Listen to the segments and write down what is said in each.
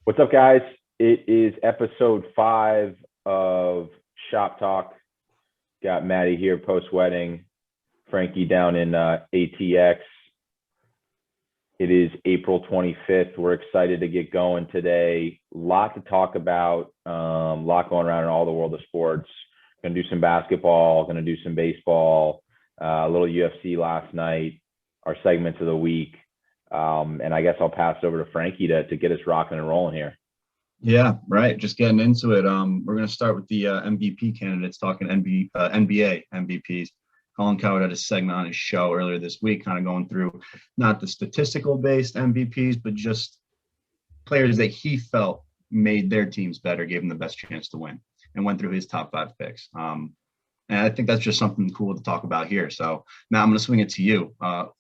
What's up, guys? It is episode 5 of Shop Talk. Got Maddie here post-wedding, Frankie down in ATX. It is April 25th. We're excited to get going today. Lot to talk about, lot going around in all the world of sports. Going to do some basketball, going to do some baseball, a little UFC last night, our segments of the week. And I guess I'll pass it over to Frankie to get us rocking and rolling here. Yeah, right. Just getting into it. We're going to start with the MVP candidates, talking NBA MVPs. Colin Coward had a segment on his show earlier this week, kind of going through not the statistical-based MVPs, but just players that he felt made their teams better, gave them the best chance to win, and went through his top 5 picks. And I think that's just something cool to talk about here. So now I'm going to swing it to you.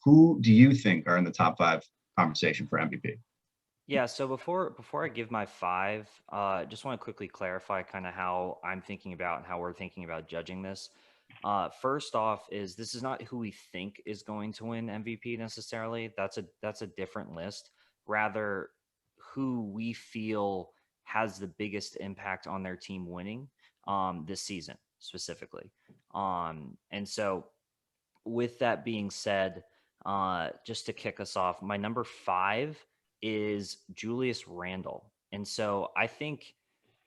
Who do you think are in the top 5 conversation for MVP? Yeah, so before I give my 5, just want to quickly clarify kind of how I'm thinking about and how we're thinking about judging this. First off, this is not who we think is going to win MVP necessarily. That's a different list. Rather, who we feel has the biggest impact on their team winning this season specifically. And so, with that being said, just to kick us off, my number 5 is Julius Randle. And so I think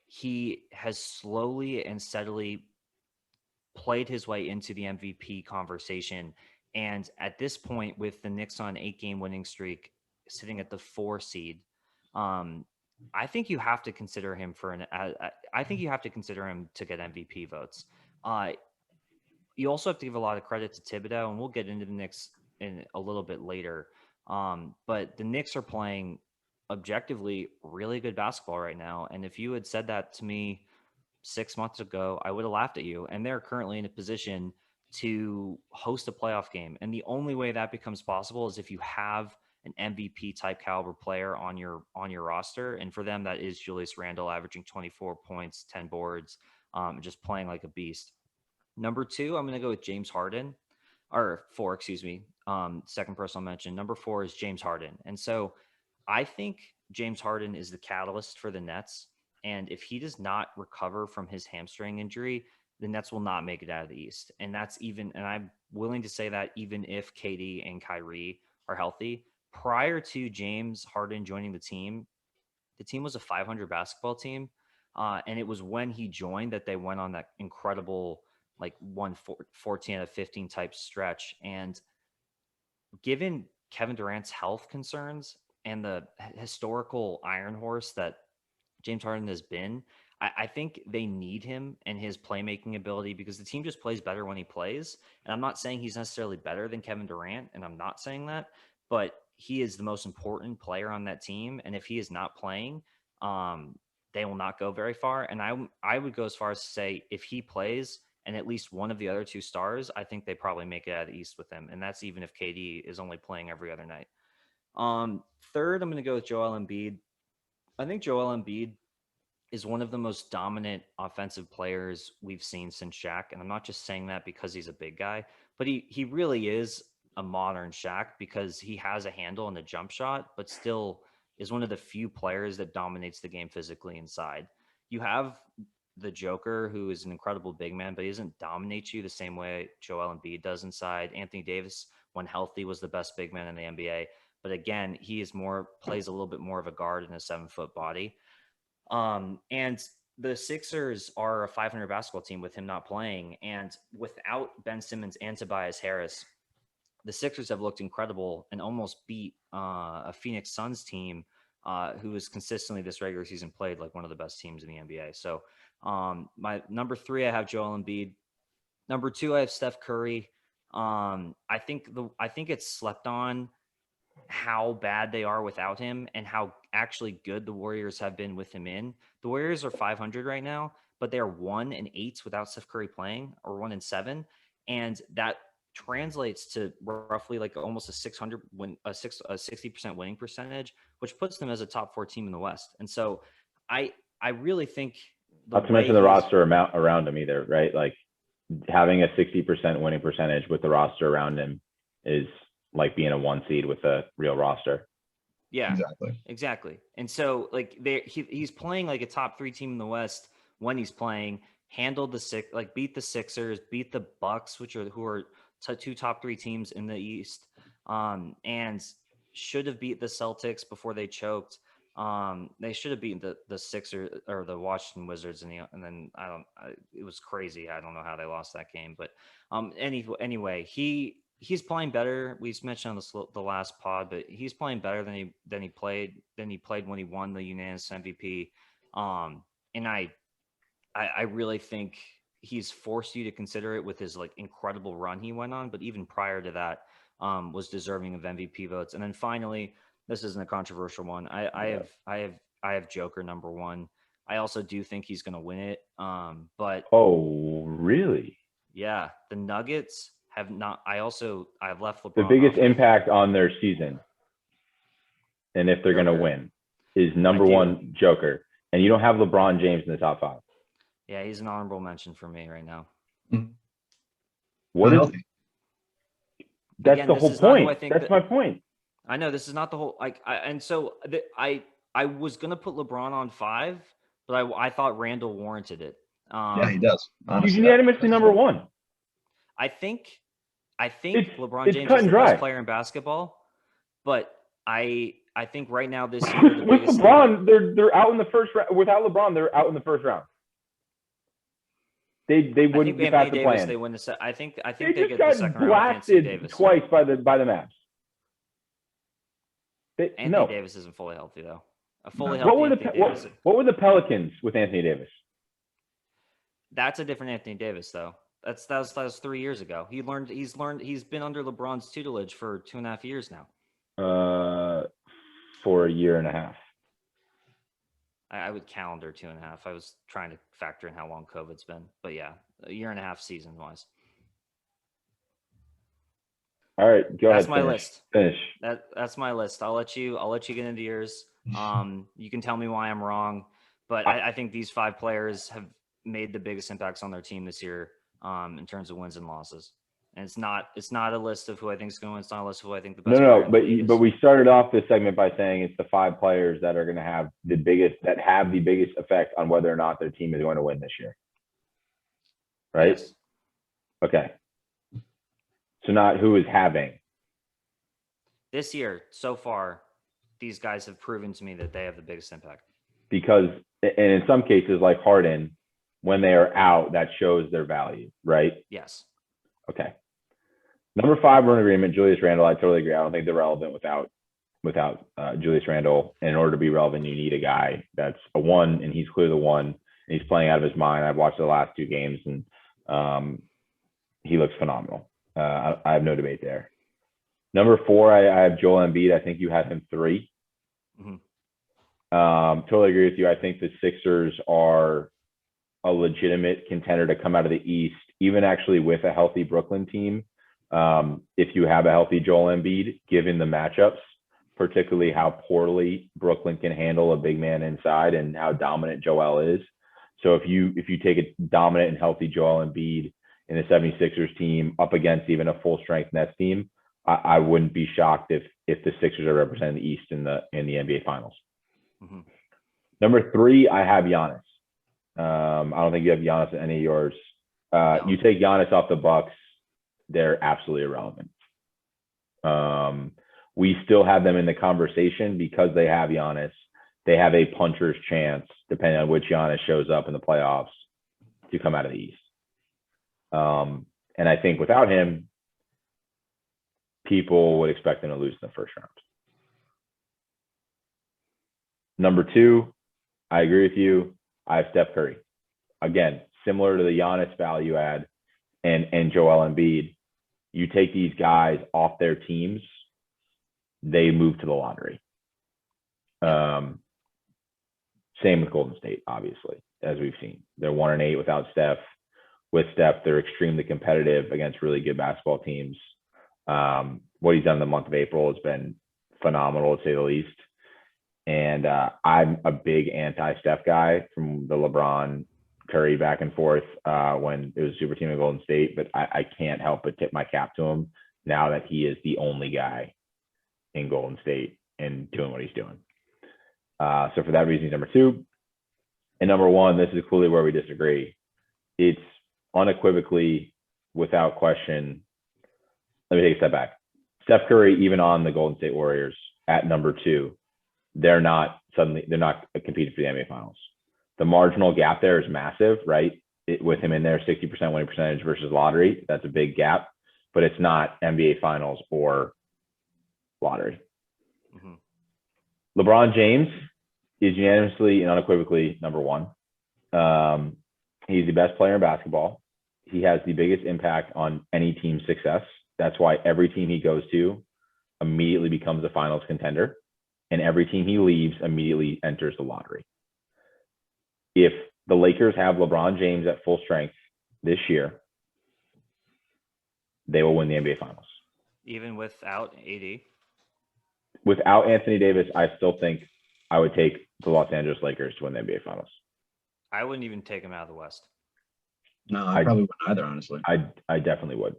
he has slowly and steadily played his way into the MVP conversation. And at this point, with the Knicks on 8-game winning streak, sitting at the 4 seed, I think you have to consider him I think you have to consider him to get MVP votes. You also have to give a lot of credit to Thibodeau, and we'll get into the Knicks in a little bit later. But the Knicks are playing objectively really good basketball right now. And if you had said that to me 6 months ago, I would have laughed at you. And they're currently in a position to host a playoff game. And the only way that becomes possible is if you have an MVP type caliber player on your roster. And for them, that is Julius Randle, averaging 24 points, 10 boards, just playing like a beast. Number 2, I'm going to go with James Harden. Or 4, excuse me. Second person I'll mention. Number 4 is James Harden. And so I think James Harden is the catalyst for the Nets. And if he does not recover from his hamstring injury, the Nets will not make it out of the East. And I'm willing to say that even if KD and Kyrie are healthy. Prior to James Harden joining the team was a 500 basketball team. And it was when he joined that they went on that incredible like 14 out of 15 type stretch. And given Kevin Durant's health concerns and the historical iron horse that James Harden has been, I think they need him and his playmaking ability because the team just plays better when he plays. And I'm not saying he's necessarily better than Kevin Durant, and I'm not saying that, but he is the most important player on that team. And if he is not playing, they will not go very far. And I would go as far as to say if he plays and at least one of the other 2 stars, I think they probably make it out of the East with him. And that's even if KD is only playing every other night. Third, I'm going to go with Joel Embiid. I think Joel Embiid is one of the most dominant offensive players we've seen since Shaq. And I'm not just saying that because he's a big guy, but he really is a modern Shaq because he has a handle and a jump shot, but still is one of the few players that dominates the game physically inside. You have the Joker, who is an incredible big man, but he doesn't dominate you the same way Joel Embiid does inside. Anthony Davis, when healthy, was the best big man in the NBA. But again, he is plays a little bit more of a guard in a 7-foot body. And the Sixers are a 500 basketball team with him not playing. And without Ben Simmons and Tobias Harris, the Sixers have looked incredible and almost beat a Phoenix Suns team who has consistently this regular season played like one of the best teams in the NBA. So my number 3, I have Joel Embiid. Number 2, I have Steph Curry. I think it's slept on how bad they are without him and how actually good the Warriors have been with him in. The Warriors are 500 right now, but they're 1-8 without Steph Curry playing, or 1-7. And that translates to roughly like almost a 60% winning percentage, which puts them as a top 4 team in the West. And so I really think not to mention the roster amount around him either, right? Like having a 60% winning percentage with the roster around him is like being a 1 seed with a real roster. Yeah, Exactly. exactly. And so like he's playing like a top 3 team in the West when he's playing, handled beat the Sixers, beat the Bucks, who are 2 top 3 teams in the East. And should have beat the Celtics before they choked. They should have beaten the Sixers or the Washington Wizards and then it was crazy. I don't know how they lost that game, but anyway, he's playing better. We mentioned on the last pod, but he's playing better than he played when he won the unanimous MVP. And I really think he's forced you to consider it with his like incredible run he went on, but even prior to that, was deserving of MVP votes. And then finally, this isn't a controversial one. I have Joker number 1. I also do think he's going to win it. But Oh, really? yeah, the Nuggets have not. I've left LeBron. The biggest off. impact on their season, and if they're going to win, is number 1 Joker. And you don't have LeBron James in the top 5. Yeah, he's an honorable mention for me right now. What is? That's Again, the whole point. That's my point. I know this is not the whole I was gonna put LeBron on 5, but I thought Randle warranted it. Yeah, he does. He's unanimously number 1. I think It's LeBron James cut is and the best dry. player in basketball, but I think right now this year with LeBron, they're out in the first round. Without LeBron, they're out in the first round. They wouldn't be past the plan. They win the set. I think they just get got the second round. blasted twice by the Mavs. Anthony Davis isn't fully healthy though. What were the Pelicans with Anthony Davis? That's a different Anthony Davis though. That was 3 years ago. He's been under LeBron's tutelage for 2.5 years now. For a year and a half. I would calendar 2.5. I was trying to factor in how long COVID's been, but yeah, a year and a half season wise. All right, go ahead. That's my list. Finish. That's my list. I'll let you get into yours. You can tell me why I'm wrong, but I think these 5 players have made the biggest impacts on their team this year, in terms of wins and losses. And it's not a list of who I think is going to win. It's not a list of who I think the best. No, but we started off this segment by saying it's the 5 players that are going to have the biggest effect on whether or not their team is going to win this year. Right? Yes. Okay. So not who is having. This year, so far, these guys have proven to me that they have the biggest impact. Because, and in some cases, like Harden, when they are out, that shows their value, right? Yes. Okay. Number 5, we're in agreement. Julius Randle. I totally agree. I don't think they're relevant without Julius Randle. And in order to be relevant, you need a guy that's a 1, and he's clearly the 1. And he's playing out of his mind. I've watched the last 2 games, and he looks phenomenal. I have no debate there. Number 4, I have Joel Embiid. I think you have him 3. Mm-hmm. Totally agree with you. I think the Sixers are a legitimate contender to come out of the East, even actually with a healthy Brooklyn team. If you have a healthy Joel Embiid, given the matchups, particularly how poorly Brooklyn can handle a big man inside and how dominant Joel is. So if you take a dominant and healthy Joel Embiid in the 76ers team up against even a full strength Nets team, I wouldn't be shocked if the Sixers are representing the East in the NBA Finals. Mm-hmm. Number 3, I have Giannis. I don't think you have Giannis in any of yours. No. You take Giannis off the Bucks, they're absolutely irrelevant. We still have them in the conversation because they have Giannis. They have a puncher's chance, depending on which Giannis shows up in the playoffs, to come out of the East. And I think without him, people would expect them to lose in the first round. Number 2, I agree with you. I have Steph Curry. Again, similar to the Giannis value add and Joel Embiid, you take these guys off their teams, they move to the lottery. Same with Golden State, obviously, as we've seen. They're 1-8 without Steph. With Steph, they're extremely competitive against really good basketball teams. What he's done in the month of April has been phenomenal, to say the least. And I'm a big anti-Steph guy from the LeBron Curry back and forth when it was a super team in Golden State, but I can't help but tip my cap to him now that he is the only guy in Golden State and doing what he's doing. So for that reason, he's number 2. And number 1, this is clearly where we disagree. It's unequivocally, without question. Let me take a step back. Steph Curry, even on the Golden State Warriors at number 2, they're not competing for the NBA Finals. The marginal gap there is massive, right? With him in there, 60% winning percentage versus lottery, that's a big gap, but it's not NBA Finals or lottery. LeBron James is unanimously and unequivocally number 1. He's the best player in basketball. He has the biggest impact on any team's success. That's why every team he goes to immediately becomes a finals contender, and every team he leaves immediately enters the lottery. If the Lakers have LeBron James at full strength this year, they will win the NBA Finals. Even without AD? Without Anthony Davis, I still think I would take the Los Angeles Lakers to win the NBA Finals. I wouldn't even take him out of the West. No, I probably wouldn't either, honestly. I definitely would.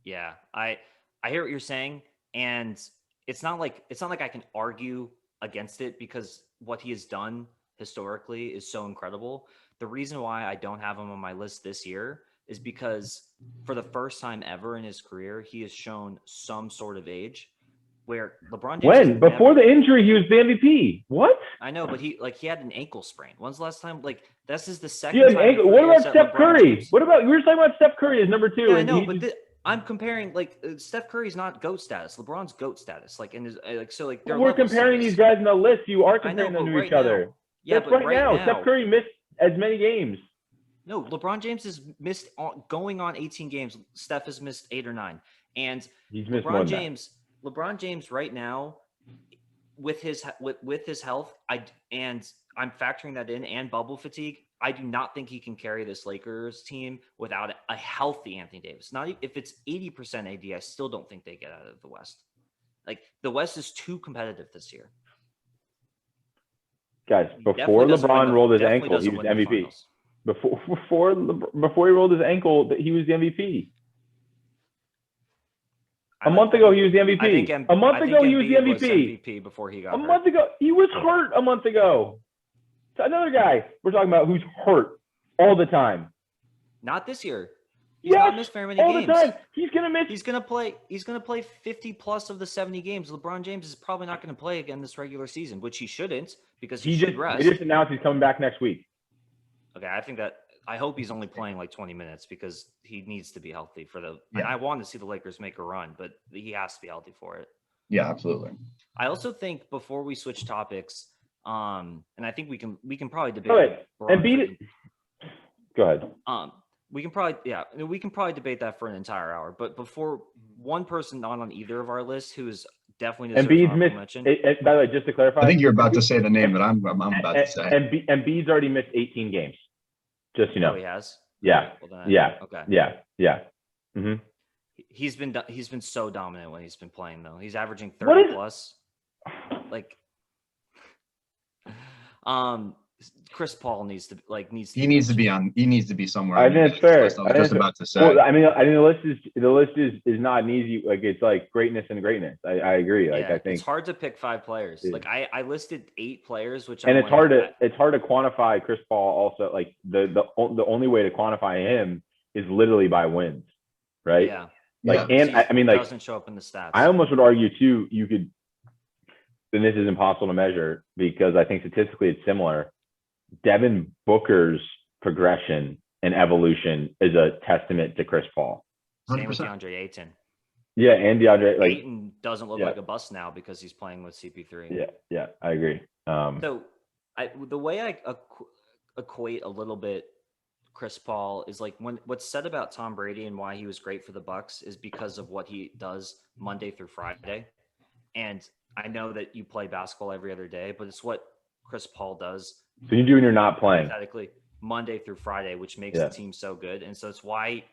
Yeah, I hear what you're saying, and it's not like I can argue against it because what he has done historically is so incredible. The reason why I don't have him on my list this year is because for the first time ever in his career, he has shown some sort of age where LeBron James before the injury, he was the MVP. What? I know, but he had an ankle sprain. When's the last time? Like, this is the second time. What about Steph Curry? What about, we were talking about Steph Curry as number 2. Yeah, I know, but I'm comparing, like, Steph Curry's not GOAT status. LeBron's GOAT status. Like, in his, like, so, like, we're comparing these guys in the list. You are comparing them to each other. Yeah, that's right now. Steph Curry missed as many games. No, LeBron James has missed going on 18 games. Steph has missed 8 or 9. And he's missed more than that. LeBron James right now, with his health, I'm factoring that in, and bubble fatigue. I do not think he can carry this Lakers team without a healthy Anthony Davis. Not if it's 80% AD, I still don't think they get out of the West. Like, the West is too competitive this year. Guys, before LeBron rolled his ankle, he was MVP. Before he rolled his ankle, he was the MVP. A month ago, he was the MVP. A month ago, he was the MVP. Before he got hurt. A month ago, he was hurt a month ago. So another guy we're talking about who's hurt all the time. Not this year. He's not missed very many games. All the time. He's gonna miss. He's gonna play 50 plus of the 70 games. LeBron James is probably not gonna play again this regular season, which he shouldn't, because he should rest. They just announced he's coming back next week. Okay, I hope he's only playing like 20 minutes because he needs to be healthy for the. Yeah. And I want to see the Lakers make a run, but he has to be healthy for it. Yeah, absolutely. I also think, before we switch topics, and I think we can probably debate. Embiid. Go ahead. We can probably debate that for an entire hour. But before, one person not on either of our lists who is definitely Embiid's missed. By the way, just to clarify, I think you're about to say the name that I'm about to say. Embiid's already missed 18 games. Just he has. Yeah. Well, okay. Yeah. Mm-hmm. He's been so dominant when he's been playing, though. He's averaging 30 plus. Like, Chris Paul needs to be somewhere. I think it's fair. I was just about to say. Well, I mean the list is not an easy, like, it's like greatness and greatness. I agree. Like, I think it's hard to pick 5 players. Like, I listed 8 players, which it's hard to quantify Chris Paul. Also, like, the only way to quantify him is literally by wins, right? Yeah. Like, and I mean, like, doesn't show up in the stats. I almost would argue too. You could, and this is impossible to measure because I think statistically it's similar. Devin Booker's progression and evolution is a testament to Chris Paul. Same with DeAndre Ayton. Yeah, and DeAndre, like, Ayton doesn't look like a bust now because he's playing with CP3. Yeah, I agree. So, the way I equate a little bit Chris Paul is, like, what's said about Tom Brady and why he was great for the Bucs is because of what he does Monday through Friday. And I know that you play basketball every other day, but it's what Chris Paul does. So you do when you're not playing. Monday through Friday, which makes the team so good. And so it's why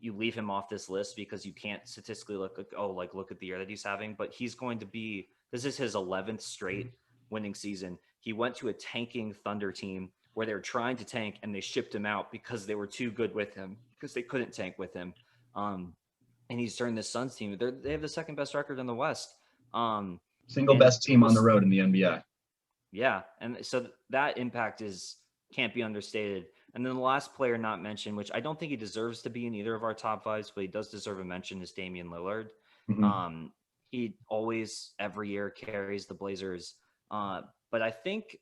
you leave him off this list, because you can't statistically look at the year that he's having. But he's going to be, this is his 11th straight winning season. He went to a tanking Thunder team where they were trying to tank, and they shipped him out because they were too good with him, because they couldn't tank with him. And he's turned this Suns team. They have the second best record in the West. Single And best team on the we'll- road in the NBA. Yeah, and so that impact can't be understated. And then the last player not mentioned, which I don't think he deserves to be in either of our top fives, but he does deserve a mention, is Damian Lillard. Mhm. He always every year carries the Blazers, but I think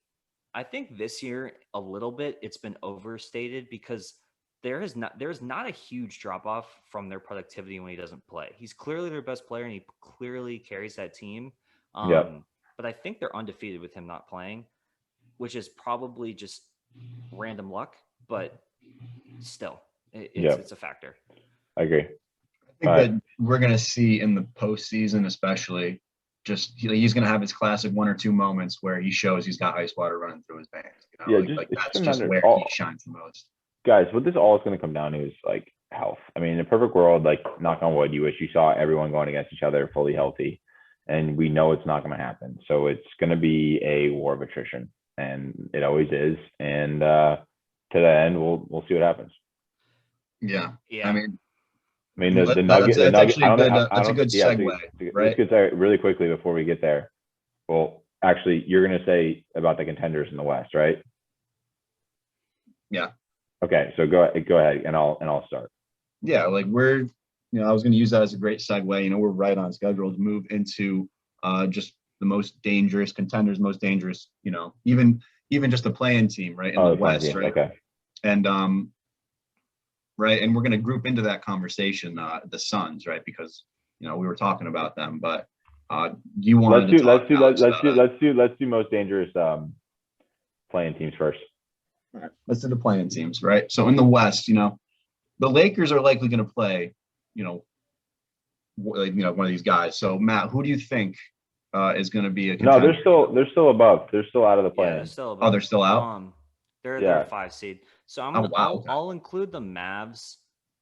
this year a little bit it's been overstated because there's not a huge drop off from their productivity when he doesn't play. He's clearly their best player and he clearly carries that team. Yep. But I think they're undefeated with him not playing, which is probably just random luck, but still, Yep. it's a factor. I agree. I think that we're going to see in the postseason, especially, just he's going to have his classic 1 or 2 moments where he shows he's got ice water running through his veins. You know? Yeah, that's just just where he shines the most. Guys, what this all is going to come down to is like health. I mean, in a perfect world, like knock on wood, you wish you saw everyone going against each other fully healthy, and we know it's not going to happen. So it's going to be a war of attrition, and it always is. And to that end, we'll see what happens. Yeah. Yeah. I mean, the Nugget. That's actually I don't know. that's a good segue, right? Let's get really quickly before we get there. Well, actually, you're going to say about the contenders in the West, right? Yeah. Okay, so go ahead, and I'll start. Yeah, like I was going to use that as a great segue. We're right on schedule to move into just the most dangerous contenders, most dangerous. Even just the play-in team, right, in the West, right? Okay. And right, and we're going to group into that conversation the Suns, right, because we were talking about them, but you wanted let's do most dangerous play-in teams first. All right, let's do the play-in teams, right? So in the West, the Lakers are likely going to play, one of these guys. So Matt, who do you think is going to be a contender? No, they're still above. They're still out of the play-in. Yeah, they're still above. Oh, they're still out. They're a 5 seed. So I'll include the Mavs.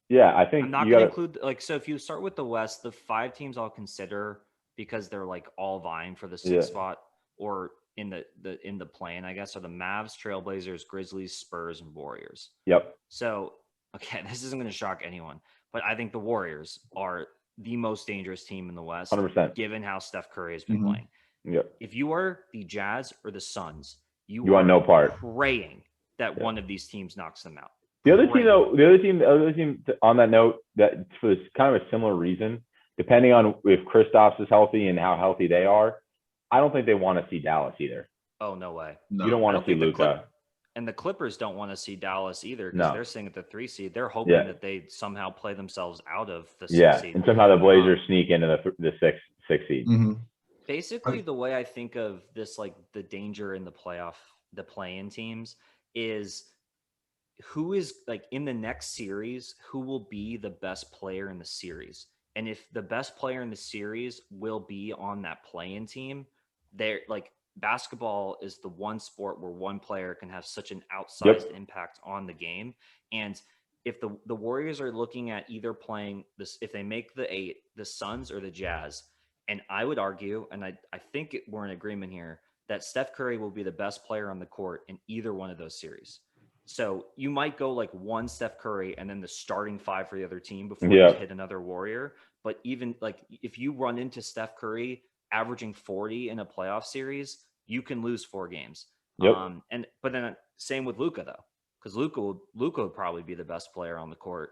Yeah, I think I'm not going to include so if you start with the West, the 5 teams I'll consider because they're like all vying for the 6th spot or in the play-in, I guess, are the Mavs, Trailblazers, Grizzlies, Spurs, and Warriors. Yep. So, okay, this isn't going to shock anyone, but I think the Warriors are the most dangerous team in the West, 100%. given how Steph Curry has been playing. Yep. If you are the Jazz or the Suns, you want no part. Praying that one of these teams knocks them out. The other team on that note, that for kind of a similar reason, depending on if Kristaps is healthy and how healthy they are, I don't think they want to see Dallas either. Oh, no way. No. You don't want to see Luka. And the Clippers don't want to see Dallas either because they're sitting at the 3 seed. They're hoping that they somehow play themselves out of the 6 seed. And somehow the Blazers sneak into the 6 seed. Mm-hmm. Basically, the way I think of this, like the danger in the play-in teams is who is like in the next series, who will be the best player in the series. And if the best player in the series will be on that play-in team, they're like basketball is the one sport where one player can have such an outsized impact on the game. And if the Warriors are looking at either playing this, if they make the 8, the Suns or the Jazz, and I would argue, and I think we're in agreement here, that Steph Curry will be the best player on the court in either one of those series. So you might go like one Steph Curry and then the starting 5 for the other team before you hit another Warrior. But even like if you run into Steph Curry averaging 40 in a playoff series, you can lose 4 games. But then same with Luka though, because Luka would probably be the best player on the court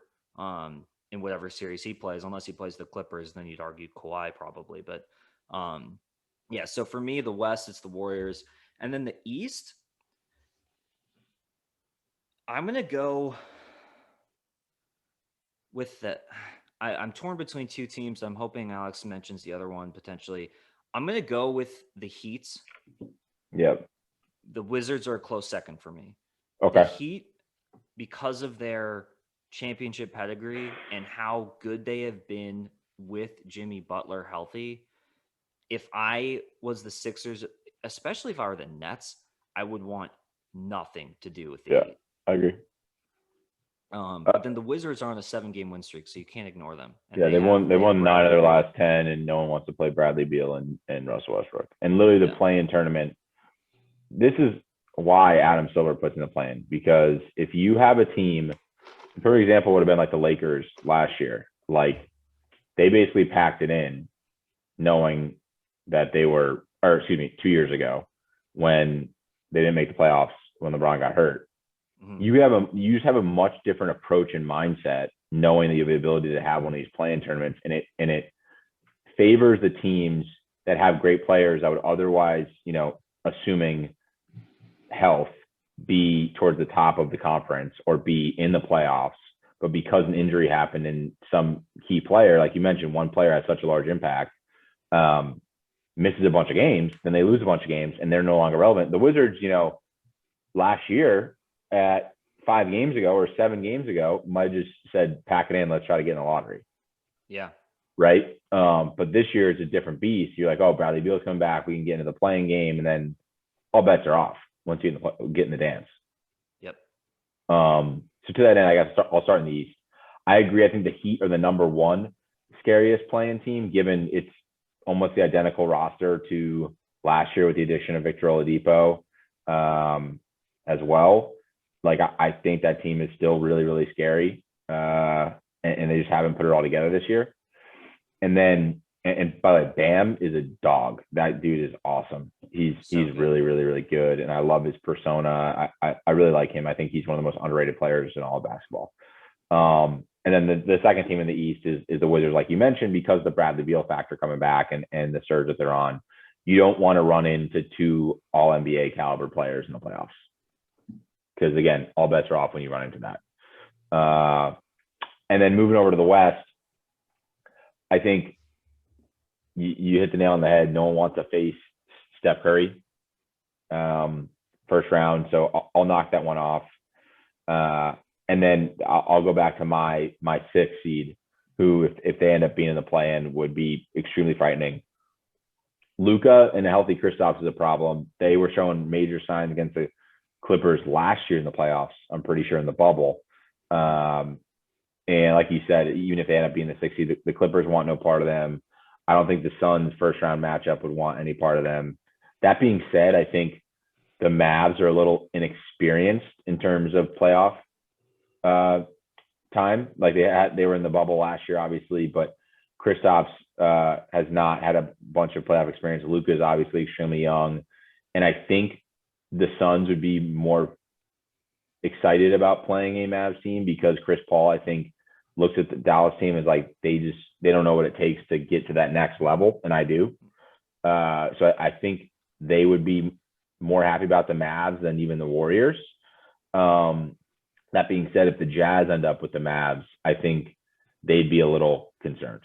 in whatever series he plays, unless he plays the Clippers. Then you'd argue Kawhi probably. But so for me, the West, it's the Warriors, and then the East. I'm going to go with I'm torn between 2 teams. I'm hoping Alex mentions the other one potentially. I'm going to go with the Heat. Yep. The Wizards are a close second for me. Okay. The Heat, because of their championship pedigree and how good they have been with Jimmy Butler healthy, if I was the Sixers, especially if I were the Nets, I would want nothing to do with the Heat. I agree. But then the Wizards are on a 7-game win streak, so you can't ignore them. And they won 9 of their last 10, and no one wants to play Bradley Beal and Russell Westbrook. And literally the play-in tournament, this is why Adam Silver puts in the play-in, because if you have a team, a perfect example would have been like the Lakers last year. Like they basically packed it in knowing that they were or excuse me, 2 years ago when they didn't make the playoffs when LeBron got hurt. Mhm. You just have a much different approach and mindset, knowing that you have the ability to have one of these play-in tournaments, and it favors the teams that have great players that would otherwise, assuming health, be towards the top of the conference or be in the playoffs. But because an injury happened in some key player, like you mentioned, one player has such a large impact, misses a bunch of games, then they lose a bunch of games and they're no longer relevant. The Wizards, last year at 5 games ago or 7 games ago, might have just said, pack it in, let's try to get in the lottery. Yeah. Right. But this year it's a different beast. You're like, oh, Bradley Beal's coming back. We can get into the playing game, and then all bets are off once you get in the dance. Yep. So to that end, I'll start in the East. I agree. I think the Heat are the number 1 scariest playing team, given it's almost the identical roster to last year with the addition of Victor Oladipo as well. Like, I think that team is still really, really scary, and they just haven't put it all together this year. And then, and by the way, Bam is a dog. That dude is awesome. He's really, really, really good, and I love his persona. I really like him. I think he's one of the most underrated players in all of basketball. And then the second team in the East is the Wizards, like you mentioned, because the Bradley Beal factor coming back and the surge that they're on. You don't want to run into 2 All-NBA caliber players in the playoffs, because again, all bets are off when you run into that. And then moving over to the West, I think you hit the nail on the head. No one wants to face Steph Curry first round, so I'll knock that one off. And then I'll go back to my 6th seed, who, if they end up being in the play-in, would be extremely frightening. Luka and a healthy Kristaps is a problem. They were showing major signs against the Clippers last year in the playoffs, I'm pretty sure, in the bubble. And like you said, even if they end up being the 6th seed, the Clippers want no part of them. I don't think the Suns' first-round matchup would want any part of them. That being said, I think the Mavs are a little inexperienced in terms of playoff time. Like they were in the bubble last year, obviously, but Kristaps has not had a bunch of playoff experience. Luka is obviously extremely young, and I think the Suns would be more excited about playing a Mavs team because Chris Paul, I think, looks at the Dallas team as like they don't know what it takes to get to that next level, and I do. So I think they would be more happy about the Mavs than even the Warriors. That being said, if the Jazz end up with the Mavs, I think they'd be a little concerned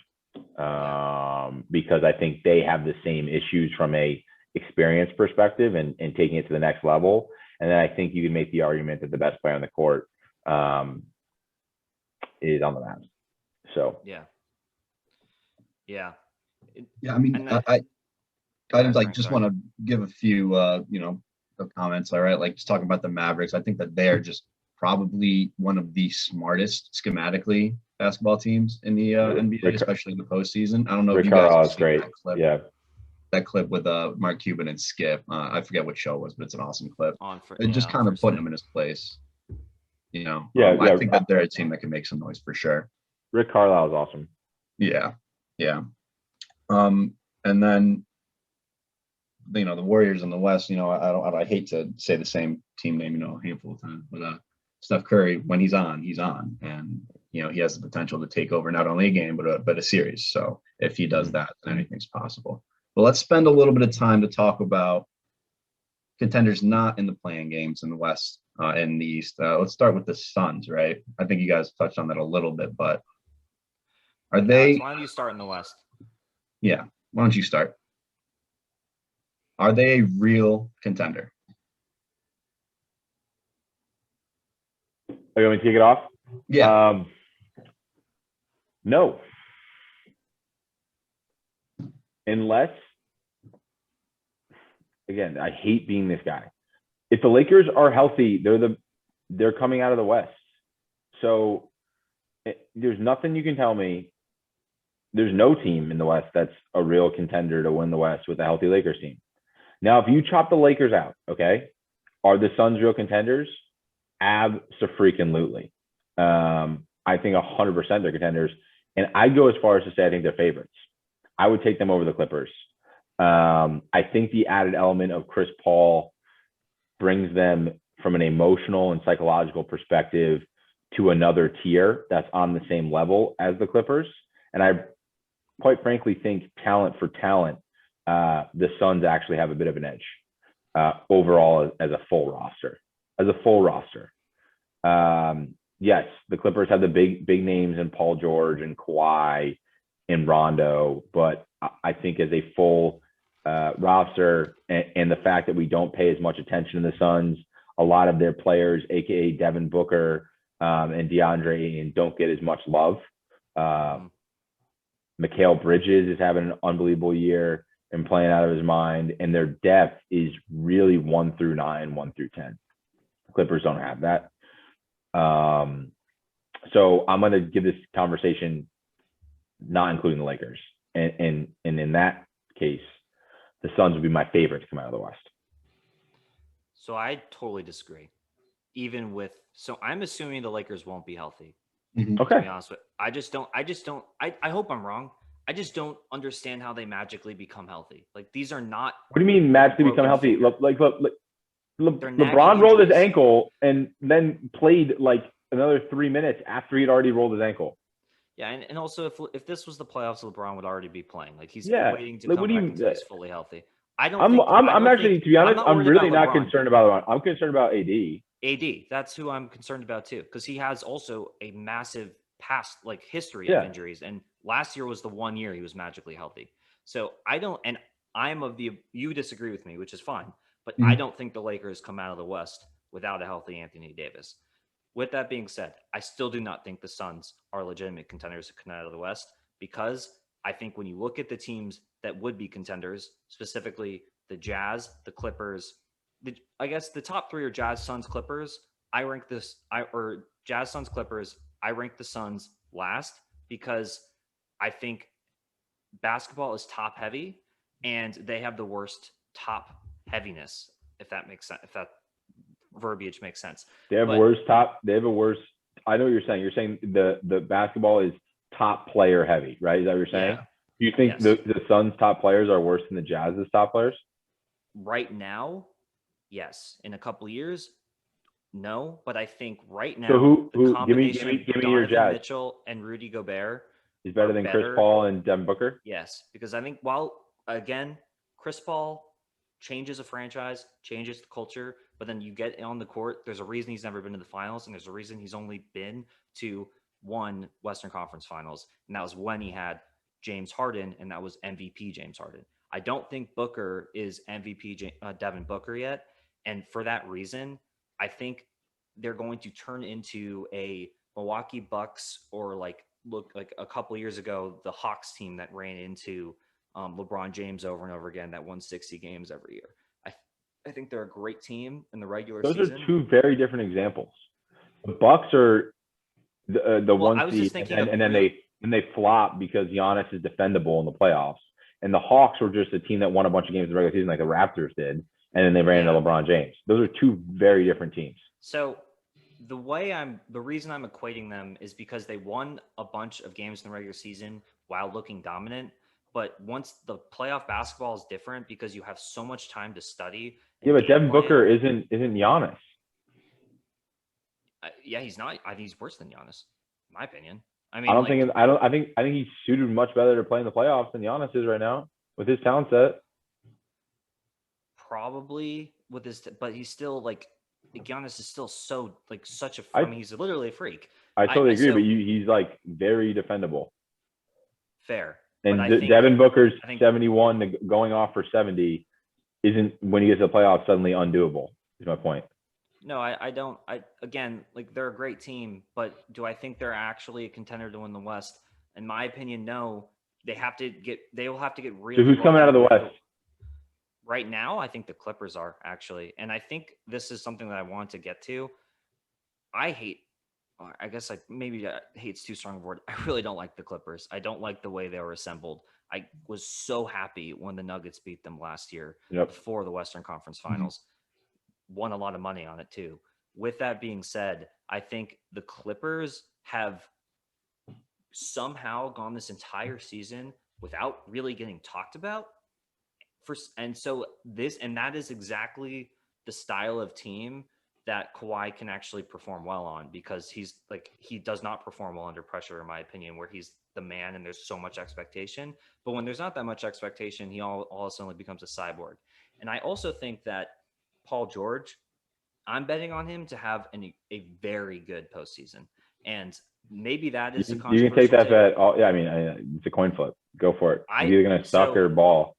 because I think they have the same issues from a experience perspective and taking it to the next level. And then I think you can make the argument that the best player on the court is on the Mavs. So yeah. I mean, I just want to give a few comments. All right, like just talking about the Mavericks, I think that they're just probably one of the smartest schematically basketball teams in the NBA, especially in the postseason. I don't know if you guys have seen great. That clip. Yeah. That clip with Mark Cuban and Skip. I forget what show it was, but it's an awesome clip. Just kind of putting him in his place. I think that they're a team that can make some noise for sure. Rick Carlisle is awesome. Yeah. And then the Warriors in the West. I hate to say the same team name a handful of times, but Steph Curry, when he's on, and he has the potential to take over not only a game but a series. So if he does that, then anything's possible. But let's spend a little bit of time to talk about contenders not in the playing games in the West and the East. Let's start with the Suns, right? I think you guys touched on that a little bit, but are they? Why don't you start in the West? Yeah, why don't you start? Are they a real contender? Are you want me to kick it off? Yeah. No. Unless, again, I hate being this guy. If the Lakers are healthy, they're coming out of the West. So there's nothing you can tell me. There's no team in the West that's a real contender to win the West with a healthy Lakers team. Now, if you chop the Lakers out, okay, are the Suns real contenders? Abso-freaking-lutely. I think 100% they're contenders. And I'd go as far as to say I think they're favorites. I would take them over the Clippers. I think the added element of Chris Paul brings them from an emotional and psychological perspective to another tier that's on the same level as the Clippers. And I quite frankly think talent for talent, the Suns actually have a bit of an edge overall as a full roster. Yes, the Clippers have the big names in Paul George and Kawhi and Rondo, but I think as a full roster and the fact that we don't pay as much attention to the Suns, a lot of their players, aka Devin Booker and DeAndre, and don't get as much love. Mikal Bridges is having an unbelievable year and playing out of his mind, and their depth is really 1 through 9, 1 through 10. The Clippers don't have that. So I'm going to give this conversation not including the Lakers. And in that case, the Suns would be my favorite to come out of the West. So I totally disagree. So I'm assuming the Lakers won't be healthy. Okay. To be honest with you. I hope I'm wrong. I just don't understand how they magically become healthy. Like, these are not. What do you mean magically become healthy? LeBron rolled his ankle and then played like another 3 minutes after he'd already rolled his ankle. Yeah, and also if this was the playoffs, LeBron would already be playing. Like, he's waiting to like, come back until he's fully healthy. I'm actually, to be honest, I'm really not concerned about LeBron. I'm concerned about AD. AD, that's who I'm concerned about too, because he has also a massive past history of injuries, and last year was the 1 year he was magically healthy. So you disagree with me, which is fine, but I don't think the Lakers come out of the West without a healthy Anthony Davis. With that being said, I still do not think the Suns are legitimate contenders to come out of the West, because I think when you look at the teams that would be contenders, specifically the Jazz, the Clippers, I guess the top three are Jazz, Suns, Clippers. Jazz, Suns, Clippers. I rank the Suns last because I think basketball is top heavy and they have the worst top heaviness, if that makes sense, if that verbiage makes sense. They have worse. I know what you're saying. You're saying the basketball is top player heavy, right? Is that what you're saying? Yeah. Do you think the Suns' top players are worse than the Jazz's top players? Right now, yes. In a couple of years, no. But I think right now, so the combination give me of your Jazz. Mitchell and Rudy Gobert is better than Chris Paul and Devin Booker? Yes, because I think Chris Paul changes a franchise, changes the culture, but then you get on the court, there's a reason he's never been to the finals, and there's a reason he's only been to one Western Conference Finals, and that was when he had James Harden, and that was MVP James Harden. I don't think Booker is MVP Devin Booker yet, and for that reason, I think they're going to turn into a Milwaukee Bucks or look like a couple years ago, the Hawks team that ran into LeBron James over and over again, that won 60 games every year. I think they're a great team in the regular season. Those are two very different examples. The Bucks are the one seed, and then they flop because Giannis is defendable in the playoffs. And the Hawks were just a team that won a bunch of games in the regular season, like the Raptors did, and then they ran into LeBron James. Those are two very different teams. So the reason I'm equating them is because they won a bunch of games in the regular season while looking dominant. But once the playoff basketball is different because you have so much time to study. Yeah, but Devin Booker isn't Giannis. Yeah, he's not. I think he's worse than Giannis, in my opinion. I think he's suited much better to play in the playoffs than Giannis is right now with his talent set. Probably with his, but he's still Giannis is still so such a. He's literally a freak. I totally agree, but he's very defendable. Fair. And Devin Booker's 71 going off for 70 isn't, when he gets to the playoffs, suddenly undoable, is my point. No, I don't. They're a great team, but do I think they're actually a contender to win the West? In my opinion, no. They will have to get really. So who's coming out of the West? Right now, I think the Clippers are actually. And I think this is something that I want to get to. I guess maybe hate's too strong a word. I really don't like the Clippers. I don't like the way they were assembled. I was so happy when the Nuggets beat them last year before the Western Conference Finals. Won a lot of money on it too. With that being said, I think the Clippers have somehow gone this entire season without really getting talked about. that is exactly the style of team that Kawhi can actually perform well on, because he does not perform well under pressure, in my opinion, where he's the man and there's so much expectation. But when there's not that much expectation, he all of a sudden becomes a cyborg. And I also think that Paul George, I'm betting on him to have a very good postseason. And maybe that is a You can take controversial that take. bet. Yeah, I mean, it's a coin flip. Go for it. He's either going to suck or ball.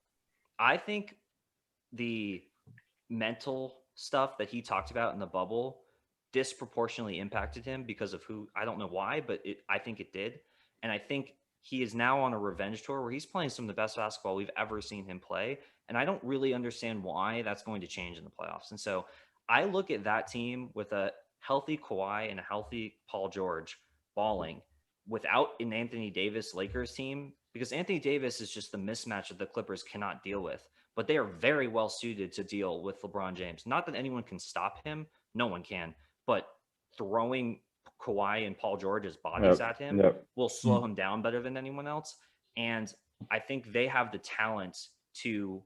I think the mental stuff that he talked about in the bubble disproportionately impacted him because of I don't know why, but I think it did. And I think he is now on a revenge tour where he's playing some of the best basketball we've ever seen him play. And I don't really understand why that's going to change in the playoffs. And so I look at that team with a healthy Kawhi and a healthy Paul George balling without an Anthony Davis Lakers team, because Anthony Davis is just the mismatch that the Clippers cannot deal with. But they are very well suited to deal with LeBron James. Not that anyone can stop him. No one can. But throwing Kawhi and Paul George's bodies at him will slow him down better than anyone else. And I think they have the talent to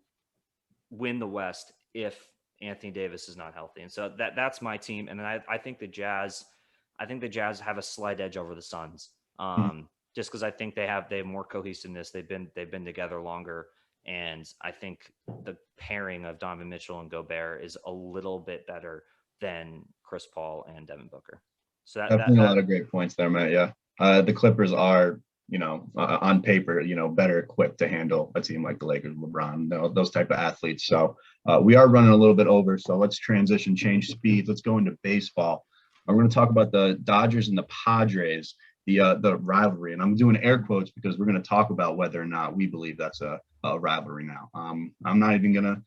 win the West if Anthony Davis is not healthy. And so that's my team. And then I think the Jazz have a slight edge over the Suns. Just because I think they have more cohesiveness. They've been together longer. And I think the pairing of Donovan Mitchell and Gobert is a little bit better than Chris Paul and Devin Booker. So definitely a lot of great points there, Matt. Yeah. The Clippers are, on paper, better equipped to handle a team like the Lakers, LeBron, those type of athletes. So we are running a little bit over. So let's change speed. Let's go into baseball. We're going to talk about the Dodgers and the Padres, the rivalry. And I'm doing air quotes because we're going to talk about whether or not we believe that's a rivalry now. I'm not even going to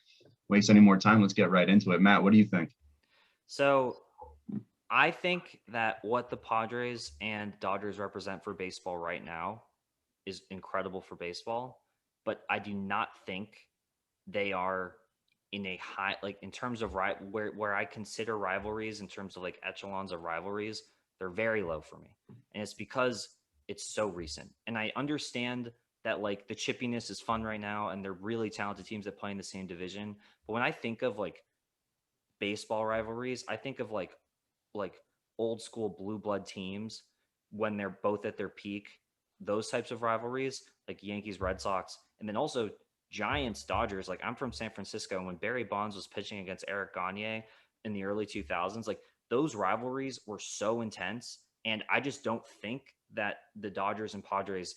waste any more time. Let's get right into it. Matt, what do you think? So I think that what the Padres and Dodgers represent for baseball right now is incredible for baseball, but I do not think they are in a high, in terms of where I consider rivalries in terms of echelons of rivalries, they're very low for me. And it's because it's so recent. And I understand that the chippiness is fun right now and they're really talented teams that play in the same division. But when I think of baseball rivalries, I think of old school blue blood teams when they're both at their peak, those types of rivalries, like Yankees, Red Sox, and then also Giants, Dodgers. I'm from San Francisco, and when Barry Bonds was pitching against Eric Gagne in the early 2000s, those rivalries were so intense. And I just don't think that the Dodgers and Padres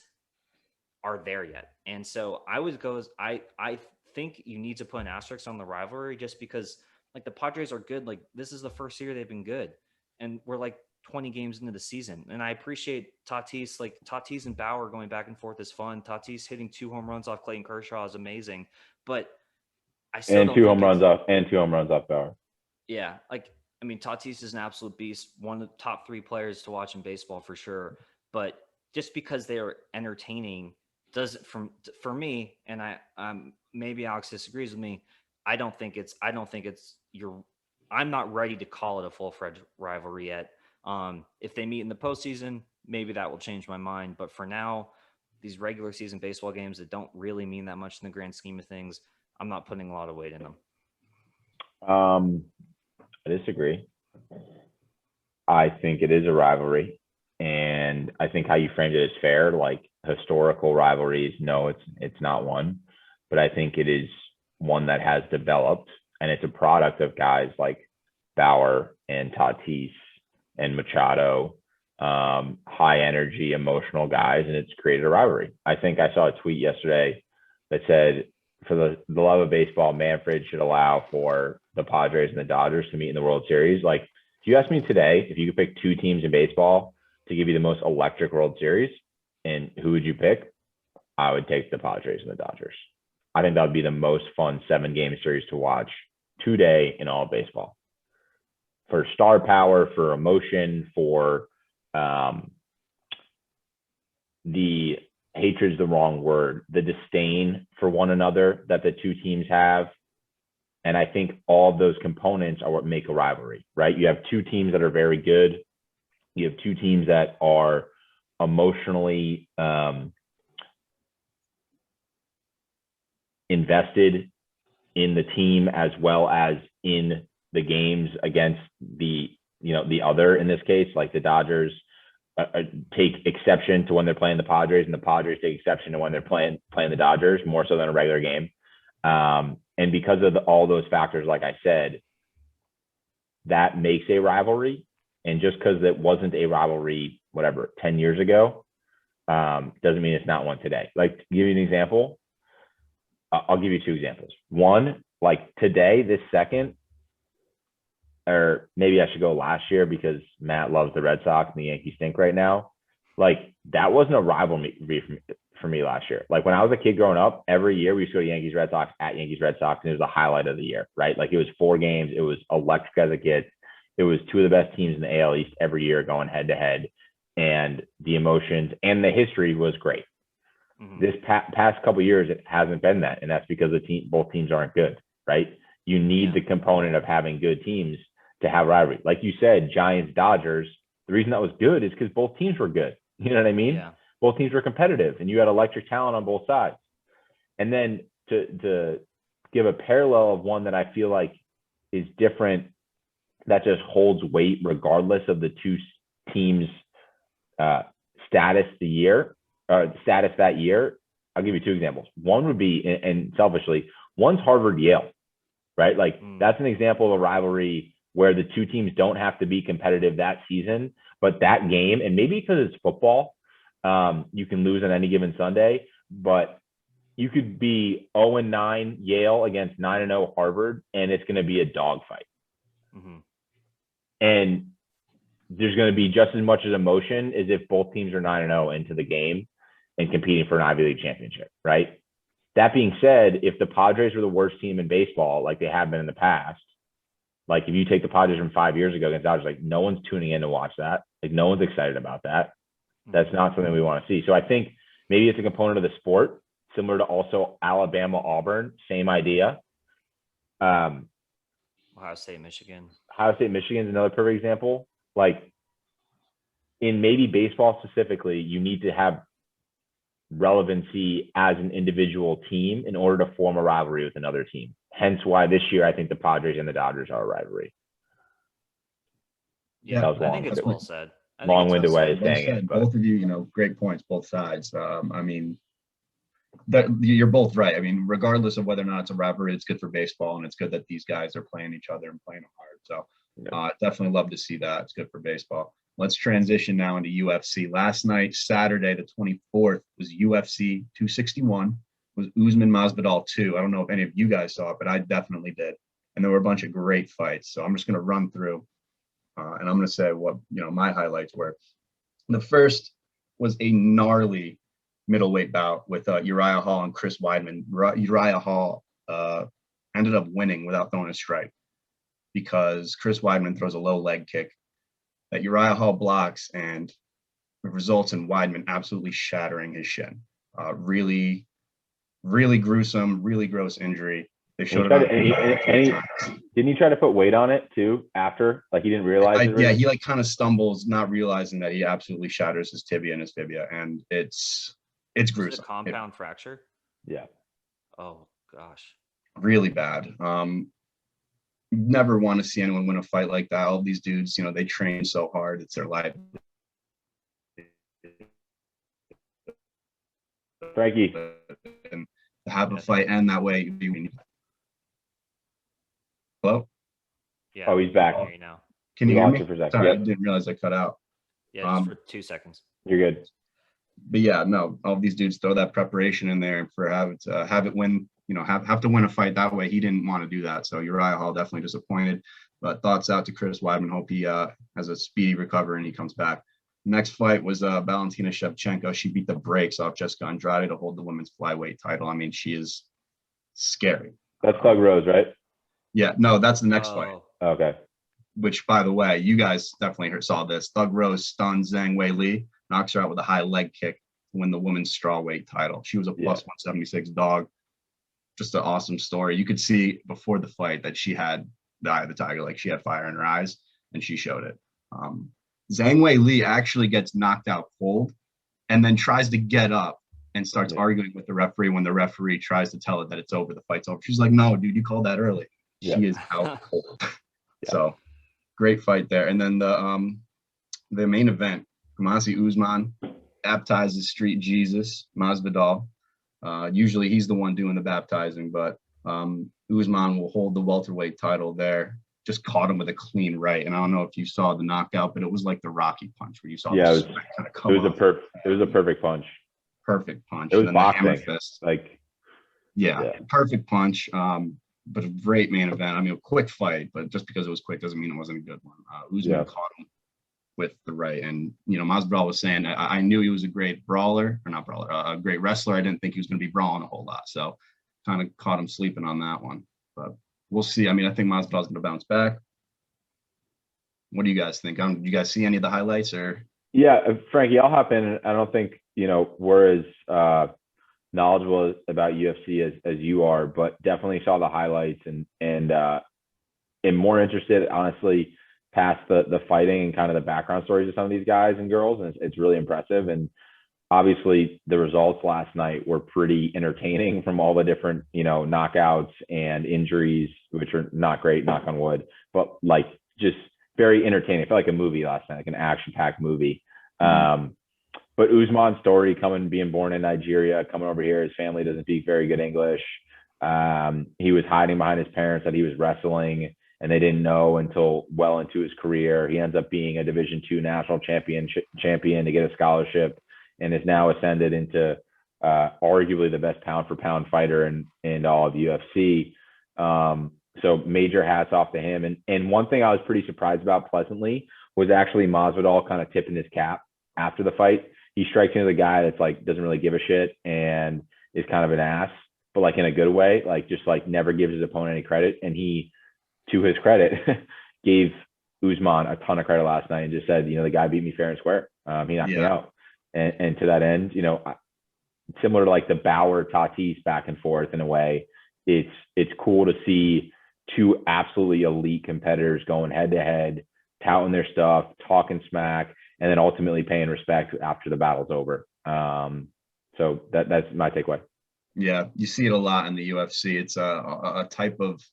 are there yet. And so I think you need to put an asterisk on the rivalry just because the Padres are good. This is the first year they've been good. And we're 20 games into the season. And I appreciate Tatis, Tatis and Bauer going back and forth is fun. Tatis hitting 2 home runs off Clayton Kershaw is amazing. But I still and 2 home runs off Bauer. Yeah. Tatis is an absolute beast, one of the top 3 players to watch in baseball for sure. But just because they're entertaining doesn't, for me, and maybe Alex disagrees with me, I'm not ready to call it a full-fledged rivalry yet. If they meet in the postseason, maybe that will change my mind. But for now, these regular season baseball games that don't really mean that much in the grand scheme of things, I'm not putting a lot of weight in them. I disagree. I think it is a rivalry. And I think how you framed it is fair. Historical rivalries, no, it's not one. But I think it is one that has developed. And it's a product of guys like Bauer and Tatis and Machado, high energy, emotional guys, and it's created a rivalry. I think I saw a tweet yesterday that said, for the love of baseball, Manfred should allow for the Padres and the Dodgers to meet in the World Series. If you ask me today, if you could pick 2 teams in baseball to give you the most electric World Series, and who would you pick? I would take the Padres and the Dodgers. I think that would be the most fun 7-game series to watch today in all of baseball. For star power, for emotion, for the hatred's the wrong word, the disdain for one another that the 2 teams have. And I think all of those components are what make a rivalry, right? You have 2 teams that are very good. You have 2 teams that are emotionally invested in the team as well as in the games against the other, in this case, like the Dodgers take exception to when they're playing the Padres, and the Padres take exception to when they're playing the Dodgers, more so than a regular game. And because of all those factors, like I said, that makes a rivalry. And just because it wasn't a rivalry, 10 years ago, doesn't mean it's not one today. Like, to give you an example, I'll give you two examples. One, like today, this second, or maybe I should go last year because Matt loves the Red Sox and the Yankees stink right now. Like, that wasn't a rivalry for me last year. Like, when I was a kid growing up, every year we used to go to Yankees Red Sox at Yankees Red Sox, and it was the highlight of the year, right? Like, it was 4 games. It was electric as a kid. It was 2 of the best teams in the AL East every year going head to head, and the emotions and the history was great. Mm-hmm. This past couple of years, it hasn't been that, and that's because both teams aren't good, right? You need the component of having good teams to have rivalry. Like you said, Giants, Dodgers, the reason that was good is because both teams were good. You know what I mean? Yeah. Both teams were competitive, and you had electric talent on both sides. And then to give a parallel of one that I feel like is different, that just holds weight regardless of the two teams' status that year. I'll give you 2 examples. One would be, and selfishly, one's Harvard-Yale, right? Like, that's an example of a rivalry where the two teams don't have to be competitive that season, but that game, and maybe because it's football, you can lose on any given Sunday, but you could be 0-9 Yale against 9-0 Harvard, and it's going to be a dogfight. Mm-hmm. And there's going to be just as much as emotion as if both teams are 9-0 into the game and competing for an Ivy League championship, right? That being said, if the Padres were the worst team in baseball, like they have been in the past, like if you take the Padres from 5 years ago against Dodgers, like no one's tuning in to watch that. Like no one's excited about that. That's not something we want to see. So I think maybe it's a component of the sport, similar to also Alabama, Auburn, same idea. Ohio State, Michigan. Ohio State, Michigan is another perfect example. Like, in maybe baseball specifically, you need to have relevancy as an individual team in order to form a rivalry with another team. Hence why this year I think the Padres and the Dodgers are a rivalry. Yeah, that was long, I think it's well said. Long-winded way of saying it. Both of you, great points, both sides. I mean, you're both right. I mean, regardless of whether or not it's a rivalry, it's good for baseball, and it's good that these guys are playing each other and playing them hard. So definitely love to see that. It's good for baseball. Let's transition now into UFC. Last night, Saturday, the 24th, was UFC 261. Was Usman Masvidal 2. I don't know if any of you guys saw it, but I definitely did. And there were a bunch of great fights. So I'm just going to run through, and I'm going to say what my highlights were. The first was a gnarly middleweight bout with Uriah Hall and Chris Weidman. Uriah Hall ended up winning without throwing a strike because Chris Weidman throws a low leg kick that Uriah Hall blocks, and it results in Weidman absolutely shattering his shin. Really, really gruesome, really gross injury. They showed it. Didn't he try to put weight on it too after? Like he didn't realize it? Yeah, he kind of stumbles, not realizing that he absolutely shatters his tibia and his fibia, and it's gruesome. Is it a compound fracture? Yeah. Oh gosh. Really bad. Never want to see anyone win a fight like that. All these dudes, they train so hard. It's their life. Frankie. And to have a fight end that way. Hello? Yeah. Oh, he's back. Can you hear me? For a second. Sorry, Yep. I didn't realize I cut out. Yeah, just for 2 seconds. You're good. But yeah, no, all these dudes throw that preparation in there for have it win, have to win a fight that way. He didn't want to do that. So Uriah Hall definitely disappointed. But thoughts out to Chris Weidman. Hope he has a speedy recovery and he comes back. Next fight was Valentina Shevchenko. She beat the brakes off Jessica Andrade to hold the women's flyweight title. I mean, she is scary. That's Thug Rose, right? Yeah, no, that's the next fight. Okay. Which, by the way, you guys definitely saw this. Thug Rose stuns Zhang Wei Li, knocks her out with a high leg kick to win the women's strawweight title. She was a plus 176 dog. Just an awesome story. You could see before the fight that she had the eye of the tiger, like she had fire in her eyes, and she showed it. Zhang Wei Li actually gets knocked out cold and then tries to get up and starts arguing with the referee when the referee tries to tell it that it's over, the fight's over. She's like, no, dude, you called that early. Yeah. She is out cold. Yeah. So great fight there. And then the main event, Kamasi Usman baptizes Street Jesus, Masvidal. Usually he's the one doing the baptizing, but Usman will hold the welterweight title there. Just caught him with a clean right. And I don't know if you saw the knockout, but it was like the Rocky punch where you saw Yeah, the sweat kind of come it was off. it was a perfect punch. Perfect punch. It was and then boxing. The hammer fist. Like, yeah, perfect punch. But a great main event. I mean, a quick fight, but just because it was quick doesn't mean it wasn't a good one. Usman caught him with the right. And, you know, Masvidal was saying, I knew he was a great brawler, or not brawler, a great wrestler. I didn't think he was going to be brawling a whole lot. So kind of caught him sleeping on that one. But we'll see. I mean, I think Masvidal's going to bounce back. What do you guys think? Do you guys see any of the highlights or? Yeah, Frankie, I'll hop in. I don't think, you know, we're as knowledgeable about UFC as you are, but definitely saw the highlights and am more interested, honestly, past the fighting and kind of the background stories of some of these guys and girls. And it's really impressive. And obviously the results last night were pretty entertaining from all the different, you know, knockouts and injuries, which are not great, knock on wood, but like just very entertaining. It felt like a movie last night, like an action-packed movie. But Usman's story, being born in Nigeria, coming over here, his family doesn't speak very good English. He was hiding behind his parents that he was wrestling, and they didn't know until well into his career. He ends up being a Division II national champion to get a scholarship, and is now ascended into arguably the best pound-for-pound fighter in all of UFC. So major hats off to him. And one thing I was pretty surprised about pleasantly was actually Masvidal kind of tipping his cap after the fight. He strikes me as a guy that's like, doesn't really give a shit and is kind of an ass, but like in a good way, like just like never gives his opponent any credit. And he, to his credit, gave Usman a ton of credit last night and just said, you know, the guy beat me fair and square. He knocked me out. And to that end, you know, similar to like the Bauer Tatis back and forth in a way, it's cool to see two absolutely elite competitors going head to head, touting their stuff, talking smack, and then ultimately paying respect after the battle's over. So that's my takeaway. Yeah, you see it a lot in the UFC. It's a type of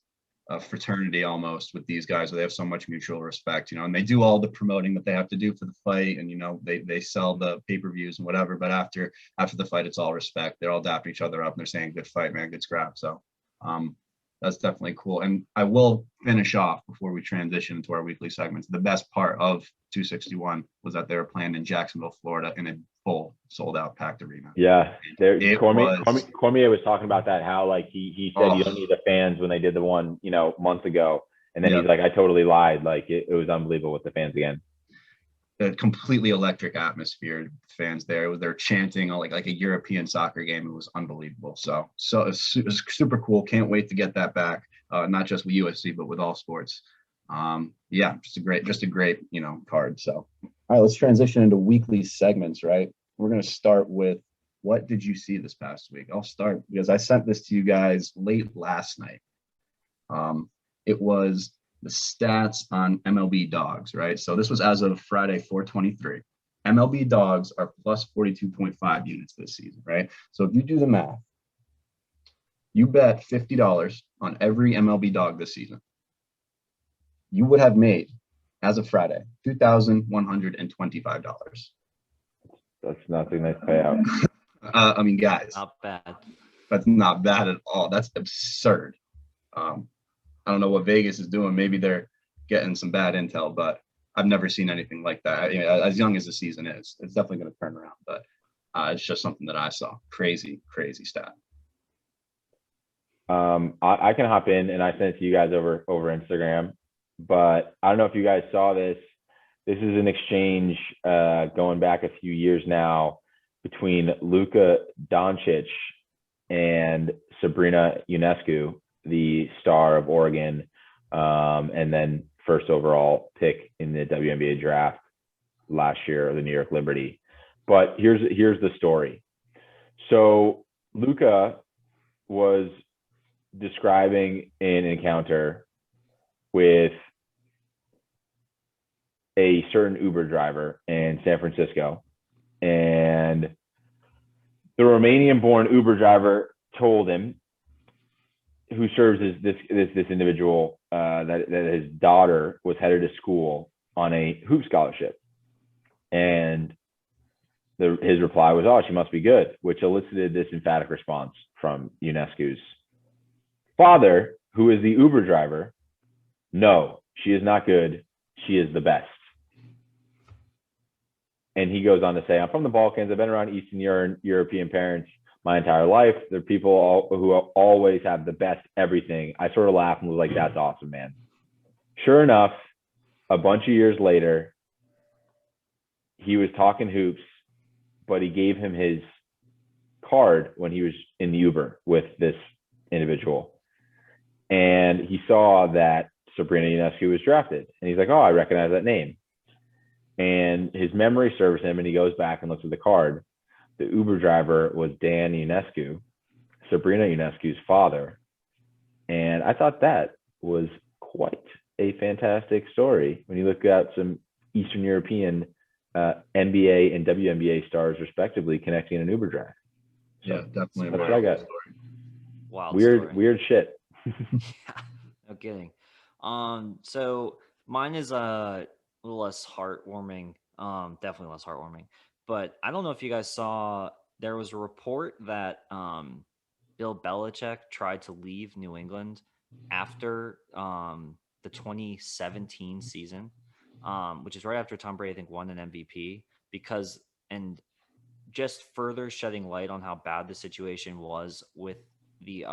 fraternity almost with these guys where they have so much mutual respect, you know, and they do all the promoting that they have to do for the fight, and you know they sell the pay-per-views and whatever. But after the fight, it's all respect. They're all dapping each other up and they're saying, "Good fight, man, good scrap." So that's definitely cool. And I will finish off before we transition into our weekly segments. The best part of 261 was that they were playing in Jacksonville, Florida, in a full sold-out packed arena. Yeah, Cormier was talking about that, how like he said you don't need the fans when they did the one, you know, months ago, and then he's like, I totally lied. Like it was unbelievable with the fans again. A completely electric atmosphere, fans there. They're chanting like a European soccer game. It was unbelievable. So it's super cool. Can't wait to get that back. Not just with UFC, but with all sports. Yeah, just a great, you know, card. So, all right, let's transition into weekly segments, right? We're going to start with what did you see this past week? I'll start because I sent this to you guys late last night. It was the stats on MLB Dogs, right? So this was as of Friday, 4/23. MLB Dogs are plus 42.5 units this season, right? So if you do the math, you bet $50 on every MLB Dog this season, you would have made, as of Friday, $2,125. That's nothing nice payout. I mean, guys, Not bad. that's not bad at all. That's absurd. I don't know what Vegas is doing. Maybe they're getting some bad intel, but I've never seen anything like that. I mean, as young as the season is, it's definitely going to turn around, but it's just something that I saw. Crazy stat. I can hop in and I sent it to you guys over Instagram, but I don't know if you guys saw this. This is an exchange going back a few years now between Luka Doncic and Sabrina Ionescu, the star of Oregon, and then first overall pick in the WNBA draft last year, the New York Liberty. But here's the story. So Luka was describing an encounter with a certain Uber driver in San Francisco, and The Romanian-born Uber driver told him, who serves as this individual, that his daughter was headed to school on a hoop scholarship, and his reply was, "Oh, she must be good," which elicited this emphatic response from Ionescu's father, who is the Uber driver. "No, she is not good. She is the best." And he goes on to say, "I'm from the Balkans. I've been around Eastern European parents my entire life. They're people who always have the best everything." I sort of laughed and was like, "That's awesome, man." Sure enough, a bunch of years later, he was talking hoops, but he gave him his card when he was in the Uber with this individual. And he saw that Sabrina Ionescu was drafted. And he's like, "Oh, I recognize that name." And his memory serves him, and he goes back and looks at the card. The Uber driver was Dan Ionescu, Sabrina Ionescu's father. And I thought that was quite a fantastic story when you look at some Eastern European NBA and WNBA stars, respectively, connecting an Uber drive. So, yeah, definitely. That's what I got. Wild weird shit. Yeah, no kidding. So mine is a little less heartwarming. Definitely less heartwarming. But I don't know if you guys saw, there was a report that Bill Belichick tried to leave New England after the 2017 season, which is right after Tom Brady, I think, won an MVP, and just further shedding light on how bad the situation was with the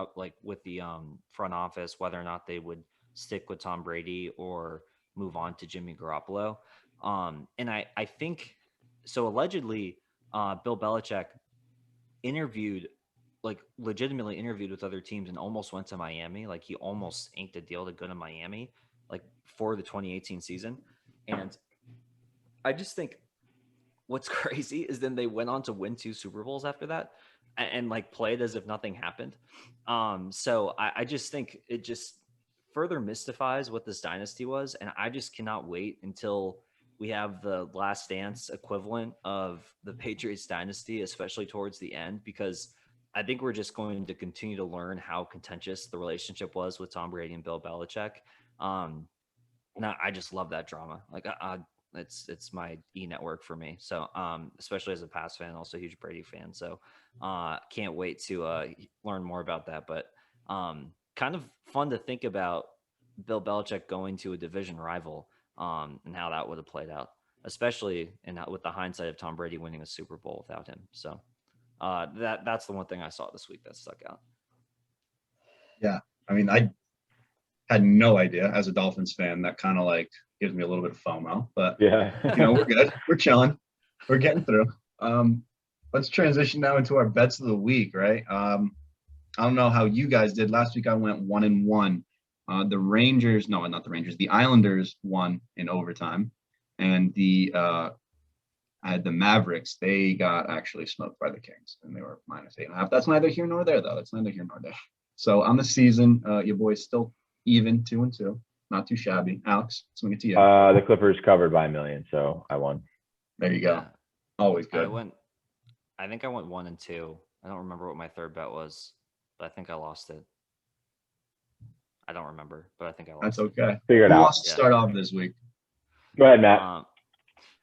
front office, whether or not they would stick with Tom Brady or move on to Jimmy Garoppolo. And I think so. Allegedly, Bill Belichick legitimately interviewed with other teams and almost went to Miami. Like, he almost inked a deal to go to Miami, like, for the 2018 season. And I just think what's crazy is then they went on to win 2 Super Bowls after that, and like played as if nothing happened. So I just think it just further mystifies what this dynasty was, and I just cannot wait until we have the Last Dance equivalent of the Patriots dynasty, especially towards the end, because I think we're just going to continue to learn how contentious the relationship was with Tom Brady and Bill Belichick. Now I just love that drama. Like, it's my network for me. So especially as a Pats fan, also a huge Brady fan. So can't wait to learn more about that. But kind of fun to think about Bill Belichick going to a division rival, and how that would have played out, especially with the hindsight of Tom Brady winning a Super Bowl without him. So that's the one thing I saw this week that stuck out. Yeah, I mean, I had no idea as a Dolphins fan. That kind of like gives me a little bit of FOMO, but yeah, we're good. We're chilling. We're getting through. Let's transition now into our bets of the week, right? I don't know how you guys did. Last week I went 1-1. The Rangers, no, not the Rangers. The Islanders won in overtime, and I had the Mavericks. They got actually smoked by the Kings, and they were -8.5. That's neither here nor there, though. That's neither here nor there. So on the season, your boy's still even 2-2, not too shabby. Alex, swing it to you. The Clippers covered by 1 million, so I won. There you go. Yeah. Always good. I think I went 1-2. I don't remember what my third bet was, but I think I lost it. I don't remember, but I think I lost. That's okay. Figure it Who out. wants to start off this week? Go ahead, Matt. All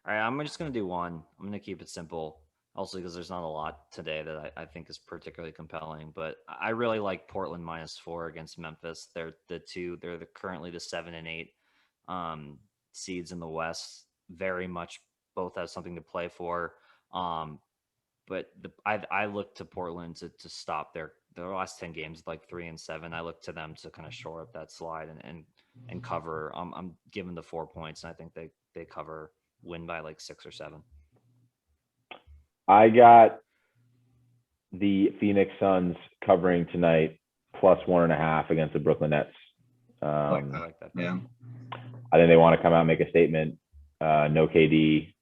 right, I'm just gonna do one. I'm gonna keep it simple, also because there's not a lot today that I think is particularly compelling. But I really like Portland -4 against Memphis. They're currently the 7 and 8 seeds in the West. Very much both have something to play for. But I look to Portland to stop their last 10 games, like 3 and 7. I look to them to kind of shore up that slide and cover. I'm giving the 4 points, and I think they cover, win by like 6 or 7. I got the Phoenix Suns covering tonight +1.5 against the Brooklyn Nets. I like that. Yeah. I think they want to come out and make a statement. No KD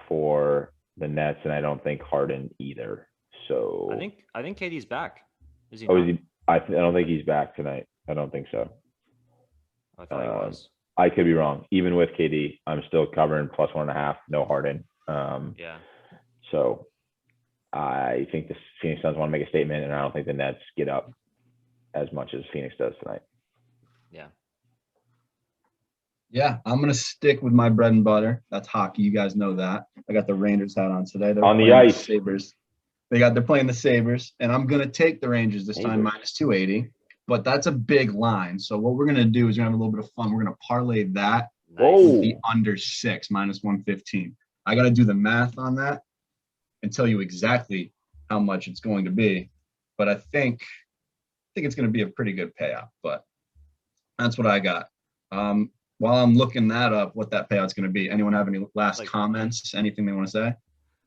for the Nets, and I don't think Harden either. So I think KD's back. Is he? Oh, is he? I don't think he's back tonight. I don't think so. I thought he was. I could be wrong. Even with KD, I'm still covering +1.5. No Harden. Yeah. So I think the Phoenix Suns want to make a statement, and I don't think the Nets get up as much as Phoenix does tonight. Yeah. Yeah, I'm gonna stick with my bread and butter. That's hockey. You guys know that. I got the Rangers hat on today. They're On the playing ice. Sabres. They're playing the Sabres, and I'm gonna take the Rangers this time minus 280. But that's a big line. So what we're gonna do is we're gonna have a little bit of fun. We're gonna parlay that with the under 6 minus 115. I gotta do the math on that and tell you exactly how much it's going to be. But I think it's gonna be a pretty good payout. But that's what I got. While I'm looking that up, what that payout's going to be, anyone have any last comments? Anything they want to say?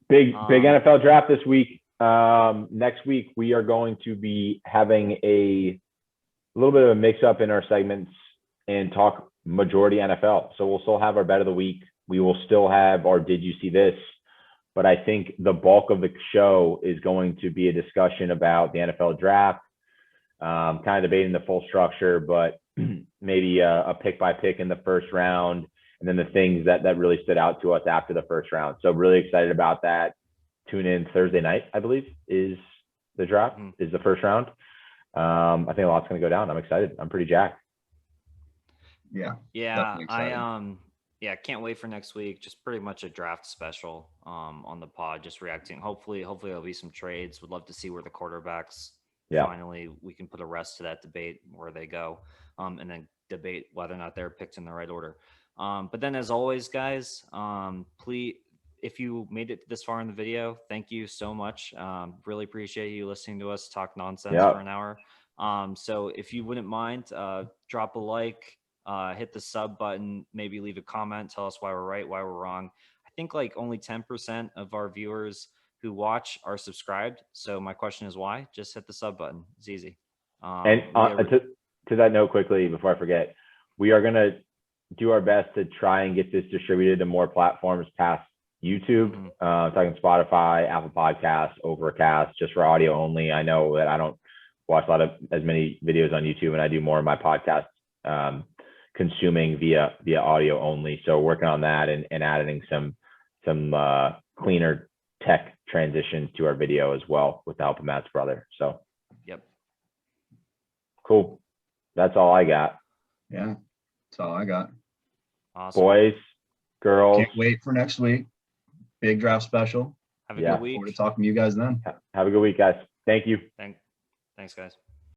Big NFL draft this week. Next week, we are going to be having a little bit of a mix-up in our segments and talk majority NFL. So we'll still have our bet of the week. We will still have our Did You See This? But I think the bulk of the show is going to be a discussion about the NFL draft, kind of debating the full structure, but maybe a pick by pick in the first round, and then the things that really stood out to us after the first round. So really excited about that. Tune in Thursday night, I believe, is the draft, is the first round. I think a lot's going to go down. I'm excited. I'm pretty jacked. Yeah. I can't wait for next week. Just pretty much a draft special on the pod, just reacting. Hopefully there'll be some trades. Would love to see where the quarterbacks finally we can put a rest to that debate where they go, and then debate whether or not they're picked in the right order. But then, as always, guys, please, if you made it this far in the video, thank you so much. Really appreciate you listening to us talk nonsense for an hour. So if you wouldn't mind, drop a like, hit the sub button, maybe leave a comment, tell us why we're right, why we're wrong. I think like only 10% of our viewers who watch are subscribed. So my question is why? Just hit the sub button. It's easy. And to that note, quickly, before I forget, we are going to do our best to try and get this distributed to more platforms past YouTube, talking Spotify, Apple Podcasts, Overcast, just for audio only. I know that I don't watch as many videos on YouTube, and I do more of my podcast consuming via audio only. So working on that and adding some cleaner tech transitions to our video as well with the help of Matt's brother. So cool. That's all I got. Yeah, that's all I got. Awesome. Boys, girls, can't wait for next week. Big draft special. Have a good week. Look forward to talking to you guys then. Have a good week, guys. Thank you. Thanks, guys.